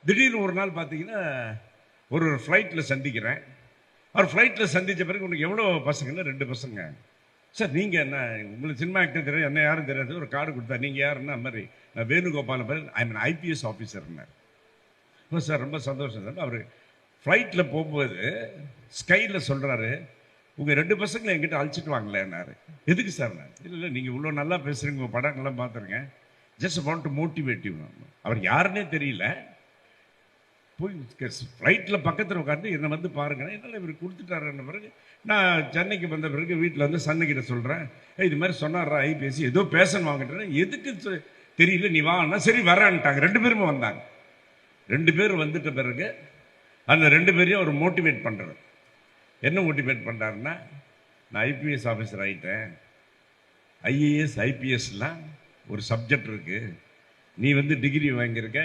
திடீர்னு ஒரு நாள் பார்த்தீங்கன்னா ஒரு ஃப்ளைட்டில் சந்திக்கிறேன். அவர் ஃப்ளைட்டில் சந்தித்த பிறகு உனக்கு எவ்வளோ பசங்கன்னா 2 பசங்க. சார் நீங்கள் என்ன உங்களுக்கு சினிமா ஆக்டர் தெரியாது, என்ன யாரும் தெரியாது, ஒரு கார்டு கொடுத்தா நீங்கள் யாருன்னா மாதிரி நான் வேணுகோபால் பேர் ஐ மீன் ஐபிஎஸ் ஆஃபீஸர்னார். ஓ சார் ரொம்ப சந்தோஷம் சார். அவர் ஃப்ளைட்டில் போகும்போது ஸ்கையில் சொல்கிறாரு, உங்கள் 2 பசங்களை என்கிட்ட அழைச்சிட்டு வாங்களேன்னாரு. எதுக்கு சார்? நான் இல்லை நீங்கள் இவ்வளோ நல்லா பேசுகிறீங்க, உங்கள் படங்கள்லாம் பார்த்துருங்க, ஜஸ்ட் வாண்ட் டு மோட்டிவேட்டிவ். அவர் யாருன்னே தெரியல, போய் ஃப்ளைட்டில் பக்கத்தில் உட்காந்து என்னை வந்து பாருங்க, என்னால் இவர் கொடுத்துட்டாருன்ன பிறகு நான் சென்னைக்கு வந்த பிறகு வீட்டில் வந்து சன்னுக்கிட்ட சொல்கிறேன், இது மாதிரி சொன்னார்ரா ஐபிஎஸ்சி, ஏதோ பேசணும் வாங்கிட்டேன், எதுக்கு தெரியல, நீ வாங்கினா சரி வரேன்ட்டாங்க. 2 பேருமே வந்தாங்க. 2 பேர் வந்துட்ட பிறகு அந்த 2 பேரையும் அவர் மோட்டிவேட் பண்ணுறாரு. என்ன மோட்டிவேட் பண்ணுறாருன்னா, நான் ஐபிஎஸ் ஆஃபீஸர் ஆகிட்டேன், ஐஏஎஸ் ஐபிஎஸ்லாம் ஒரு சப்ஜெக்ட் இருக்குது, நீ வந்து டிகிரி வாங்கியிருக்க,